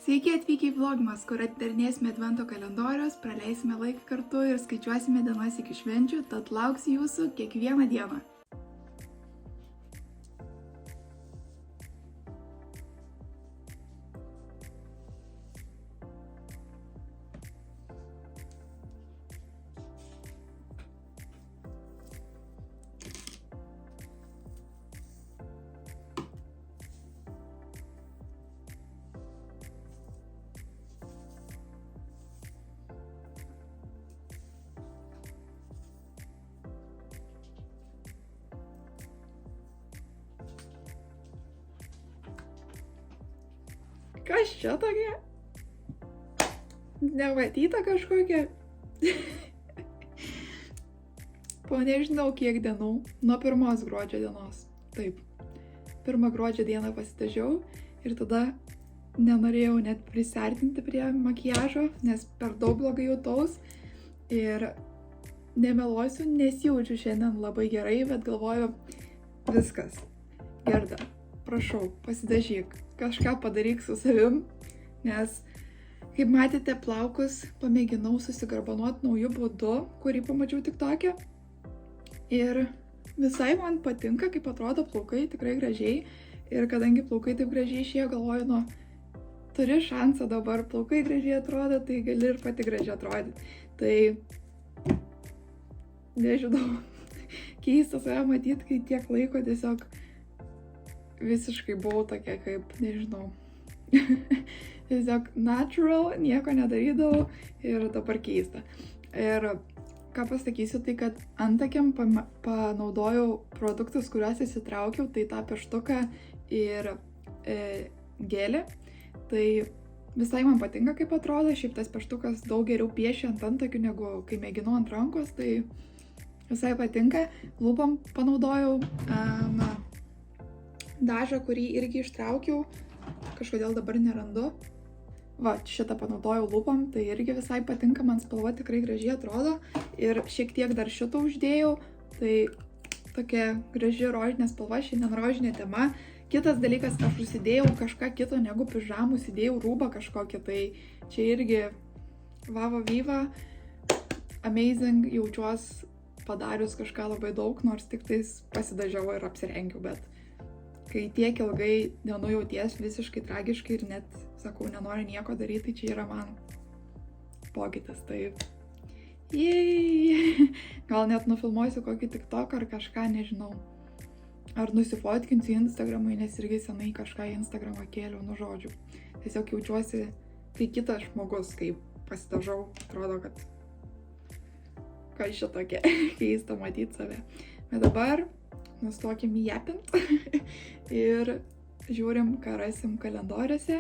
Sveiki atvykę į Vlogmas, kur atidarinėsime advento kalendorius, praleisime laiką kartu ir skaičiuosime dienas iki švenčių, tad lauksiu jūsų kiekvieną dieną. Kas čia tokia? Nematyta kažkokia? Po nežinau kiek dienų, nuo 1 gruodžio dienos. Taip, 1 gruodžio dieną pasidažiau ir tada nenorėjau net prisiartinti prie makiažo, nes per daug blogai jautaus. Ir nemeluosiu, nesijaučiu šiandien labai gerai, bet galvoju, viskas. Gerda, prašau, pasidažyk, kažką padaryk su savim, nes, kaip matėte, plaukus pamėginau susigarbanuoti naujų būdu, kurį pamačiau TikTok'e. Ir visai man patinka, kaip atrodo plaukai, tikrai gražiai. Ir kadangi plaukai taip gražiai išėjo, galvoju, nu, turi šansą dabar, plaukai gražiai atrodo, tai gali ir pati gražiai atrodyti. Tai, nežinau, keista save matyti, kai tiek laiko tiesiog visiškai buvau tokia kaip, nežinau, tiesiog natural, nieko nedarydavau ir dabar keista. Ir ką pasakysiu, tai kad antakiam panaudojau produktus, kuriuos įsitraukiau, tai tą pieštuką ir gelį. Tai visai man patinka, kaip atrodo, šiaip tas pieštukas daug geriau piešia ant antakių, negu kai mėginau ant rankos, tai visai patinka. Lūpom panaudojau dažą, kurį irgi ištraukiau, kažkodėl dabar nerandu. Va, šitą panaudojau lūpom, tai irgi visai patinka, man spalva tikrai gražiai atrodo. Ir šiek tiek dar šito uždėjau, tai tokia graži rožinė spalva, šiandien rožinė tema. Kitas dalykas, aš užsidėjau kažką kito negu pižamų, užsidėjau rūbą kažkokį, tai čia irgi vavo vyva, amazing, jaučiuos padarius kažką labai daug, nors tik tais pasidažiau ir apsirengiau, bet kai tiek ilgai dienų jauties visiškai tragiškai ir net, sakau, nenoriu nieko daryti, tai čia yra man pokytis, tai jei, gal net nufilmuosiu kokį TikTok ar kažką, nežinau, ar nusifotkinsiu Instagramui, nes irgi senai kažką į Instagramą kėliau, nu žodžiu, tiesiog jaučiuosi kai kitas žmogus, kai pasidažau, atrodo, kad kas čia tokia, keista matyti save, bet dabar nustokim japint ir žiūrim, ką rasim kalendoriuose.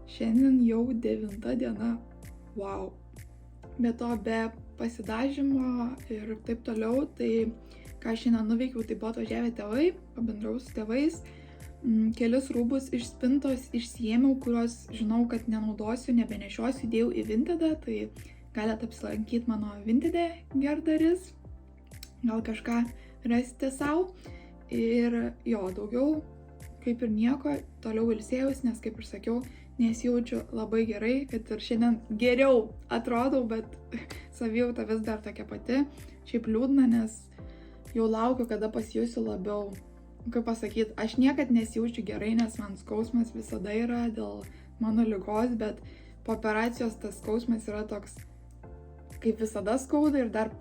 Šiandien jau 9 diena. Wow. Be to, be pasidažymo ir taip toliau, tai ką šiandien nuveikiau, tai buvo atvažiavę tėvai, pabendrau su tėvais. Kelis rūbus iš spintos išsiėmiau, kuriuos žinau, kad nenaudosiu, nebenešiosiu, įdėjau į Vintedą, tai galite apsilankyti mano Vintede Gerdaris. Gal kažką rasite savo. Ir jo, daugiau kaip ir nieko, toliau ilsėjaus, nes kaip ir sakiau, nesijaučiu labai gerai, kad ir šiandien geriau atrodau, bet savijauta vis dar tokia pati. Šiaip liūdna, nes jau laukiu, kada pasijusiu labiau. Kaip pasakyti, aš niekad nesijaučiu gerai, nes man skausmas visada yra dėl mano ligos, bet po operacijos tas skausmas yra toks, kaip visada skauda ir dar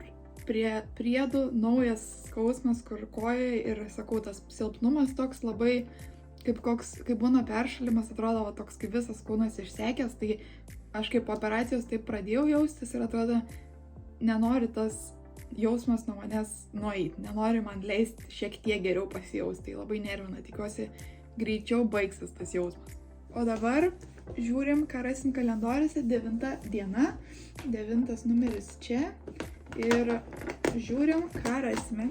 prie priedų naujas skausmas, kur kojoje ir, sakau, tas silpnumas toks labai, kaip būna peršalimas, atrodo, va, toks kaip visas kūnas išsekęs, tai aš kaip operacijos taip pradėjau jaustis ir atrodo, nenori tas jausmas nuo manęs nueiti, nenori man leisti šiek tiek geriau pasijausti, tai labai nervina, tikiuosi greičiau baigsis tas jausmas. O dabar žiūrim, ką rasim kalendoriuose, 9 diena, 9 numeris čia. Ir žiūrim, ką rasime.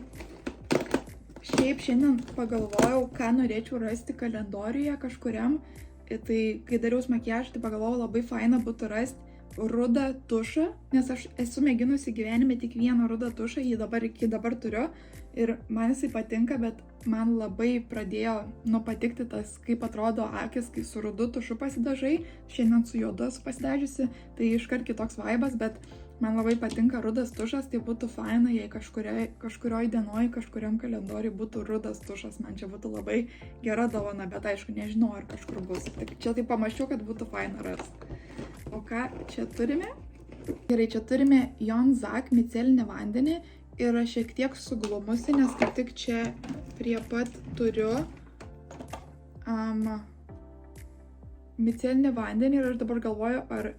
Šiaip šiandien pagalvojau, ką norėčiau rasti kalendoriuje kažkuriam. Tai kai dariaus makiažą, tai pagalvojau, labai faina būtų rasti rudą tušą, nes aš esu mėginusi gyvenime tik vieną rudą tušą, jį iki dabar turiu ir man jisai patinka, bet man labai pradėjo patikti tas, kaip atrodo akis, kai su rudu tušu pasidažai. Šiandien su juodu esu pasidažiusi, tai iškart kitoks vaibas, bet man labai patinka rudas tušas, tai būtų faina, jei kažkurioj dienoj, kažkuriam kalendoriui būtų rudas tušas, man čia būtų labai gera dovana, bet aišku, nežinau, ar kažkur bus. Tik čia tai pamačiau, kad būtų faina rasti. O ką čia turime? Gerai, čia turime Jonzak micelinį vandenį ir aš šiek tiek suglumusi, nes kaip tik čia prie pat turiu micelinį vandenį ir aš dabar galvoju, ar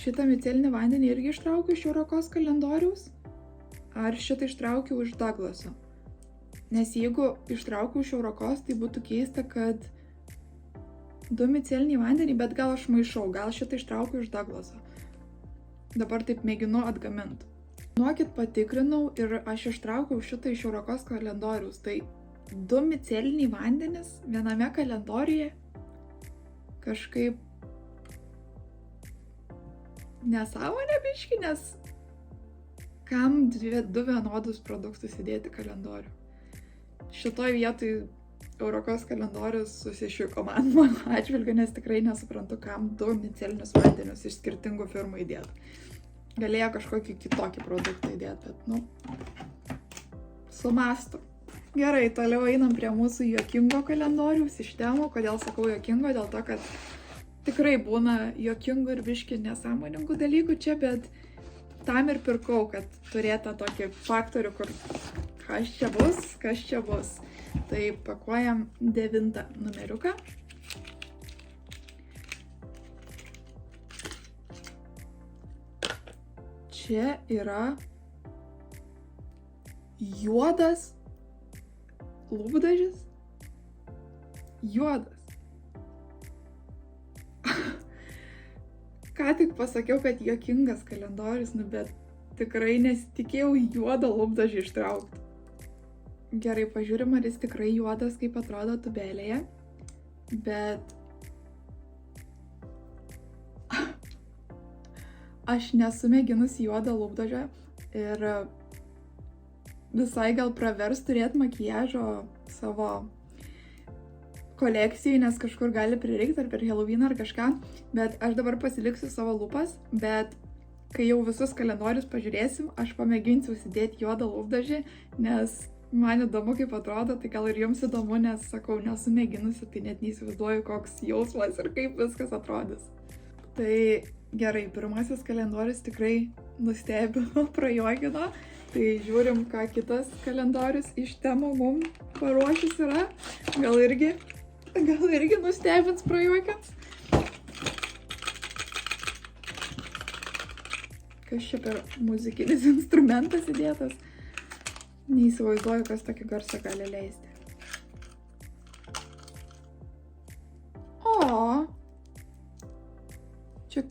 šitą micelinį vandenį irgi ištraukiu iš Eurokos kalendoriaus, ar šitą ištraukiu iš Douglaso. Nes jeigu ištraukiu iš Eurokos, tai būtų keista, kad du miceliniai vandenį, bet gal aš maišau, gal šitą ištraukiu iš Douglaso. Dabar taip mėginu atgaminti. Nuokit patikrinau ir aš ištraukiau šitą iš Eurokos kalendoriaus. Tai du miceliniai vandenys viename kalendoriuje kažkaip nesąmonė biški, nes kam du vienodus produktus įdėti kalendorių. Šitoj vietoj Eurokos kalendorius susišiko man atžvilgiu, nes tikrai nesuprantu, kam du micelinius vandenius iš skirtingų firmų įdėti. Galėjo kažkokį kitokį produktą įdėti, bet, sumastu. Gerai, toliau einam prie mūsų juokingo kalendoriaus iš temų. Kodėl sakau juokingo? Dėl to, kad tikrai būna juokingų ir biški nesąmoningų dalykų čia, bet tam ir pirkau, kad turėtų tokį faktorių, kur kas čia bus. Tai pakuojam 9 numeriuką. Čia yra juodas lūpdažis. Juodas. Ką tik pasakiau, kad juokingas kalendorius, bet tikrai nesitikėjau juodą lūpdažį ištraukti. Gerai, pažiūrim, ar jis tikrai juodas, kaip atrodo tubelėje, bet aš nesu mėginusi juodą lūpdažio ir visai gal pravers turėti makiažo savo kolekcijai, nes kažkur gali prireikti ar per Halloween ar kažką, bet aš dabar pasiliksiu savo lūpas, bet kai jau visus kalendorius pažiūrėsim, aš pamėginsiu užsidėti juodą lūpdažį, nes man įdomu, kaip atrodo, tai gal ir jums įdomu, nes sakau, nesu mėginusi, tai net neįsivaizduoju, koks jausmas ir kaip viskas atrodys. Tai gerai, pirmasis kalendorius tikrai nustebino, prajuokino. Tai žiūrim, ką kitas kalendorius iš temų mum paruošęs yra. Gal irgi nustebins, prajuokins. Kas čia per muzikinis instrumentas įdėtas? Neįsivaizduoju, kas tokį garsą gali leisti. O! Čia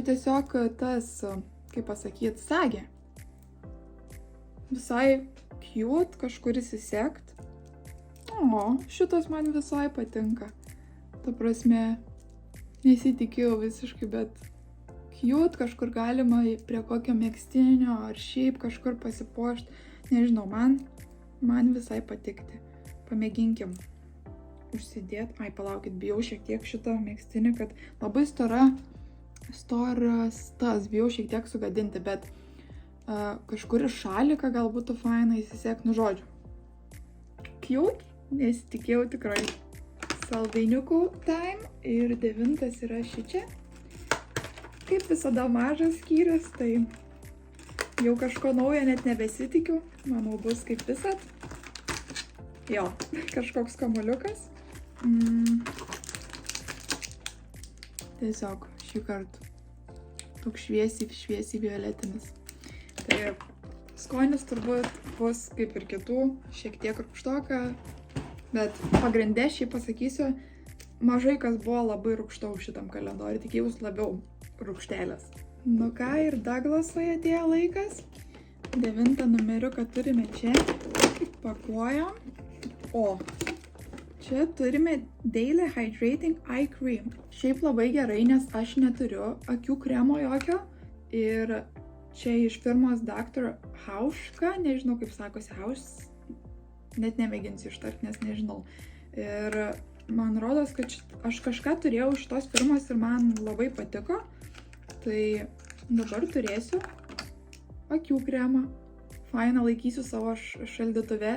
tiesiog tas, kaip pasakyti, sagė. Visai cute, kažkur įsisekt. O, šitas man visai patinka. Ta prasme, nesitikėjau visiškai, bet cute, kažkur galima prie kokio megztinio ar šiaip kažkur pasipuošti. Nežinau, man visai patikti. Pamėginkim užsidėti. Ai, palaukit, bijau šiek tiek šitą megztinį, kad labai storas tas, bijau šiek tiek sugadinti, bet kažkur į šaliką gal būtų faina įsisek, žodžiu. Cute, nesitikėjau tikrai. Saldainiukų time ir 9 yra šičia. Kaip visada mažas skyrius, tai jau kažko naujo net nebesitikiu. Manau, bus kaip visad. Jo, kažkoks kamuoliukas. Tiesiog šį kartą toks šviesiai violetinis. Tai skonis turbūt bus kaip ir kitų, šiek tiek rūgštoka, bet pagrinde šiaip pasakysiu, mažai kas buvo labai rūgštau šitam kalendoriui, tikėjus labiau rūgštelės. Nu ką, ir Douglasoje atėjo laikas. 9 numeriuką turime čia, pakuojam. O, Čia turime Daily Hydrating Eye Cream. Šiaip labai gerai, nes aš neturiu akių kremo jokio. Ir čia iš firmos Dr. Hauschka, nežinau kaip sakosi Hausch, net nemėginsiu ištarti, nes nežinau. Ir man rodos, kad aš kažką turėjau iš tos firmos ir man labai patiko. Tai dabar turėsiu akių kremą. Faina, laikysiu savo šaldytuve.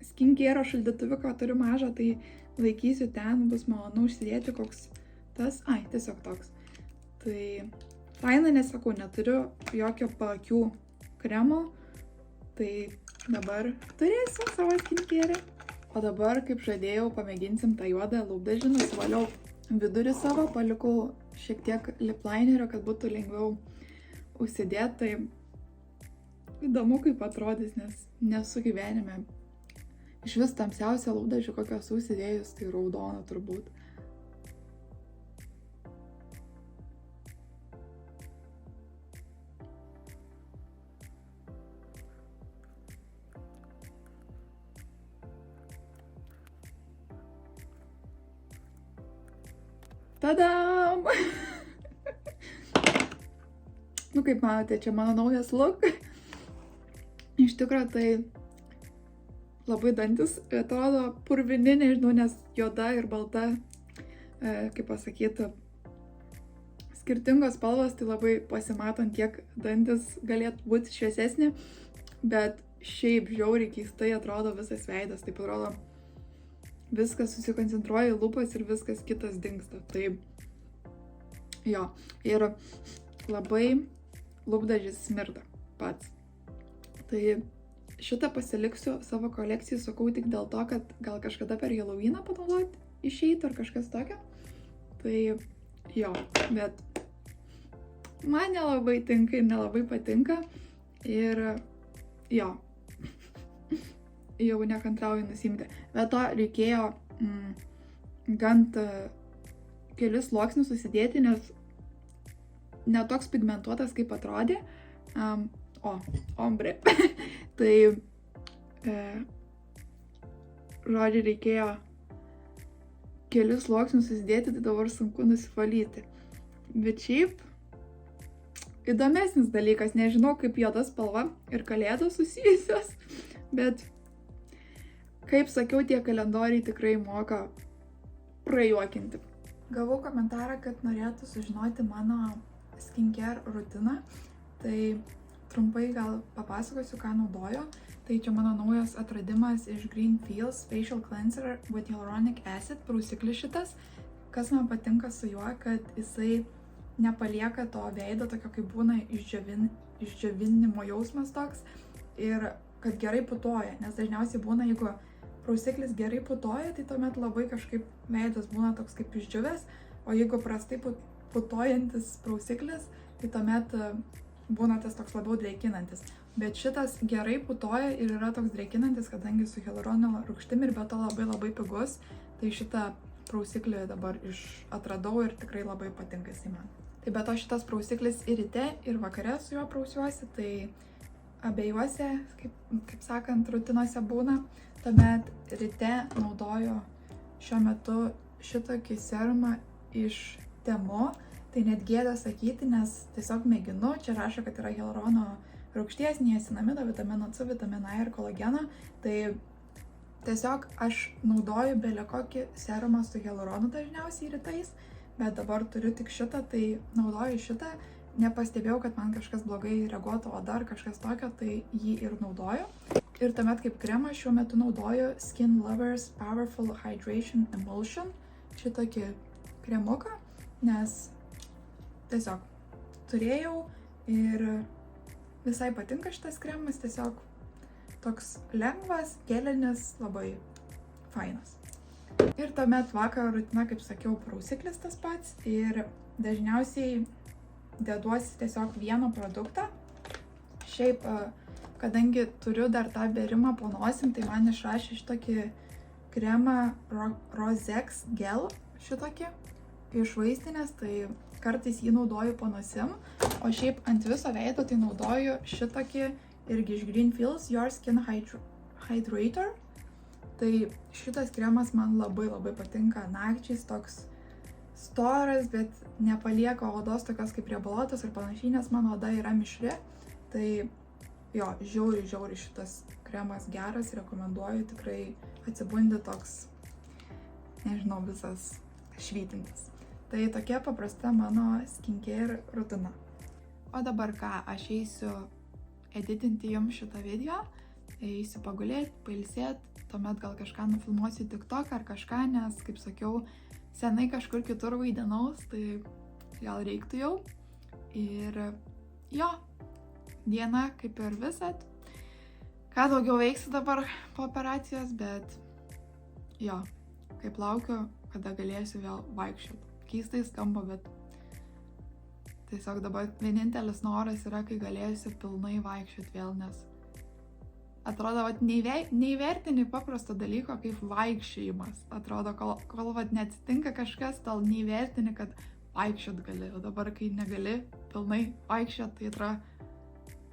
Skincare šaldytuviuką turiu mažą, tai laikysiu ten, bus malonu užsidėti koks tas. Ai, tiesiog toks. Tai faina, nesakau, neturiu jokio paakių kremo. Tai dabar turėsiu savo skincare. O dabar, kaip žadėjau, pamėginsim tą juodą lūpdažį. Nusivaliau vidurį savo, palikau šiek tiek lip linerio, kad būtų lengviau užsidėti. Tai įdomu, kaip atrodys, nes nesu gyvenime iš vis tamsiausia lūpdažį, kokią esu užsidėjus, tai raudona turbūt. Tadam! Nu, kaip matote, čia mano naujas look. Iš tikrųjų, tai labai dantis atrodo purvini, nežinau, nes juoda ir balta, kaip pasakyti, skirtingos spalvos, tai labai pasimatant, kiek dantis galėtų būti šviesesnė, bet šiaip žiauriai keistai atrodo visas veidas, taip atrodo viskas susikoncentruoja į lūpas ir viskas kitas dingsta. Tai jo, ir labai lūpdažis smirda pats. Tai šitą pasiliksiu savo kolekcijai, sakau tik dėl to, kad gal kažkada per Halloweeną panaudoti išeitų ar kažkas tokio. Tai jo, bet man nelabai tinka ir nelabai patinka. Ir jo, jau nekantrauju nusimti. Bet to reikėjo gant kelis sluoksnius susidėti, nes netoks pigmentuotas, kaip atrodė. Ombre. Tai, žodžiu, reikėjo kelis sluoksnius susidėti, tai dabar sunku nusivalyti. Bet šiaip įdomesnis dalykas, nežinau, kaip juoda spalva ir kalėdos susijusios, bet kaip sakiau, tie kalendoriai tikrai moka prajuokinti. Gavau komentarą, kad norėtų sužinoti mano skincare rutiną, tai trumpai gal papasakosiu, ką naudoju. Tai čia mano naujas atradimas iš Green Fields Facial Cleanser with Hyaluronic Acid, prausiklis šitas. Kas man patinka su juo, kad jisai nepalieka to veido tokio, kaip būna išdžiovinimo jausmas toks ir kad gerai putoja, nes dažniausiai būna, jeigu prausiklis gerai putoja, tai tuomet labai kažkaip veidas būna toks kaip išdžiuvęs, o jeigu prastai putojantis prausiklis, tai tuomet būna tas toks labiau drėkinantis. Bet šitas gerai putoja ir yra toks drėkinantis, kadangi su hialurono rūgštim ir be to labai pigus, tai šitą prausiklį dabar atradau ir tikrai labai patinka jisai man. Tai be to šitas prausiklis ir ryte, ir vakare su juo prausiuosi, tai abiejuose, kaip sakant, rutinose būna. Tuomet ryte naudoju šiuo metu šitokį serumą iš Temu. Tai net gėda sakyti, nes tiesiog mėginu. Čia rašo, kad yra hialurono rūgšties, niacinamido, vitamino C, vitamino E ir kolageno. Tai tiesiog aš naudoju belekokį serumą su hialuronu dažniausiai rytais, bet dabar turiu tik šitą, tai naudoju šitą. Nepastebėjau, kad man kažkas blogai reaguotų oda ar kažkas tokio, tai jį ir naudoju. Ir tuomet kaip kremą šiuo metu naudoju Skin Lovers Powerful Hydration Emulsion, šitokį kremuką, nes tiesiog turėjau ir visai patinka šitas kremas, tiesiog toks lengvas, gelinis, labai fainas. Ir tuomet vakaro rutina, kaip sakiau, prausiklis tas pats ir dažniausiai deduosi tiesiog vieną produktą. Šiaip, kadangi turiu dar tą berimą po nosim, tai man išrašė šitokį kremą Rosex Gel, šitokį iš vaistinės, tai kartais jį naudoju po nosim, o šiaip ant viso veido tai naudoju šitokį irgi iš Green Fields Your Skin Hydrator. Tai šitas kremas man labai patinka nakčiais, toks storas, bet nepalieka odos tokios kaip riebaluotos ir panašiai, nes mano oda yra mišri. Tai jo, žiauriai šitas kremas geras, rekomenduoju, tikrai atsibundi toks, nežinau, visas švytintis. Tai tokia paprasta mano skincare rutina. O dabar ką, aš eisiu editinti jums šitą video, eisiu pagulėti, pailsėti, tuomet gal kažką nufilmuosiu TikTok ar kažką, nes, kaip sakiau, senai kažkur kitur vaidinaus, tai gal reiktų jau. Ir jo, diena kaip ir visat. Ką daugiau veiksiu dabar po operacijos, bet jo, kaip laukiu, kada galėsiu vėl vaikščioti. Keistai skamba, bet tiesiog dabar vienintelis noras yra, kai galėsiu pilnai vaikščioti vėl, nes atrodo, neįvertini paprasto dalyko kaip vaikščiojimas. Atrodo, kol neatsitinka kažkas, tol neįvertini, kad vaikščiot gali. O dabar, kai negali pilnai vaikščiot, tai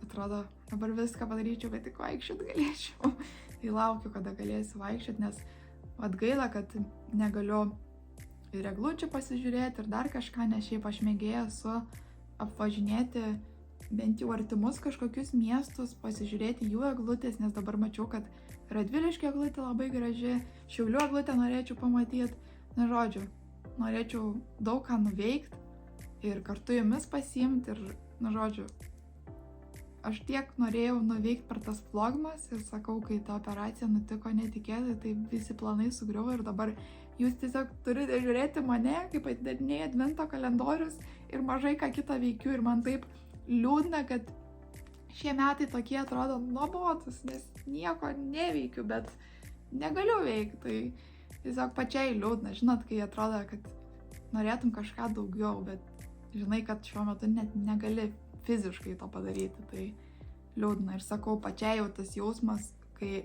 atrodo, dabar viską padaryčiau, bet tik vaikščiot galėčiau. Tai laukiu, kada galėsiu vaikščiot, nes gaila, kad negaliu ir eglučių pasižiūrėti ir dar kažką, nes šiaip aš mėgėja esu apvažinėti bent jau artimus kažkokius miestus, pasižiūrėti jų eglutės, nes dabar mačiau, kad Radviliškio eglutė labai graži, Šiaulių eglutę norėčiau pamatyti. Na, žodžiu, norėčiau daug ką nuveikti ir kartu jumis pasiimti ir, na, žodžiu, aš tiek norėjau nuveikti per tas vlogmas ir sakau, kai ta operacija nutiko netikėtai, tai visi planai sugriuvo ir dabar jūs tiesiog turite žiūrėti mane, kaip atidarinėja advento kalendorius ir mažai ką kitą veikiu ir man taip liūdna, kad šie metai tokie atrodo nuobodūs, nes nieko neveikiu, bet negaliu veikti, tai tiesiog pačiai liūdna, žinot, kai atrodo, kad norėtum kažką daugiau, bet žinai, kad šiuo metu net negali fiziškai to padaryti, tai liūdna ir sakau, pačiai jau tas jausmas, kai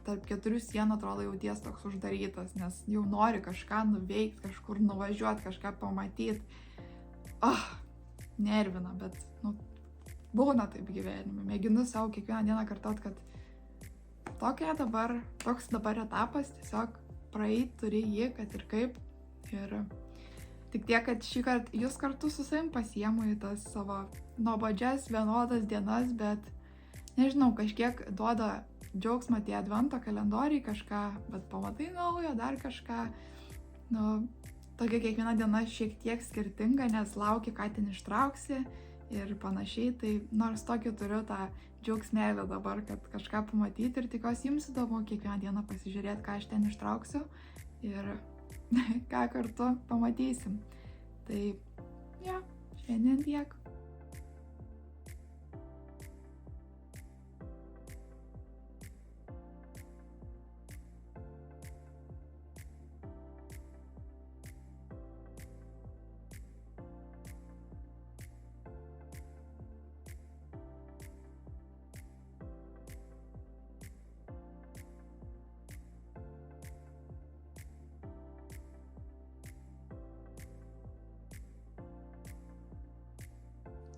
tarp keturių sienų atrodo jauties toks uždarytas, nes jau nori kažką nuveikti, kažkur nuvažiuoti, kažką pamatyti. Nervina, bet būna taip gyvenime. Mėginu savo kiekvieną dieną kartot, kad toks dabar etapas, tiesiog praeit turi jį, kad ir kaip. Ir tik tiek, kad šį kartą jūs kartu su savim pasiemu į tas savo nuobodžias vienodas dienas, bet nežinau, kažkiek duoda džiaugsmą tie advento kalendoriai kažką, bet pamatai naujo, dar kažką. Tokia kiekviena diena šiek tiek skirtinga, nes lauki, ką ten ištrauksi ir panašiai. Tai nors tokį turiu tą džiaugsmėlį dabar, kad kažką pamatyti ir tikiuosi jums įdomu kiekvieną dieną pasižiūrėti, ką aš ten ištrauksiu ir ką kartu pamatysim. Tai ja, šiandien tiek.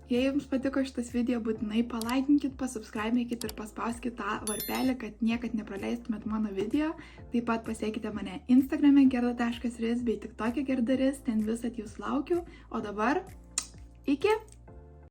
Jei jums patiko šitas video, būtinai palaikinkit, pasubscribinkit ir paspauskit tą varpelį, kad niekad nepraleistumėt mano video. Taip pat pasiekite mane Instagrame gerda.ris bei TikTok'e gerdaris, ten visat jūs laukiu. O dabar iki!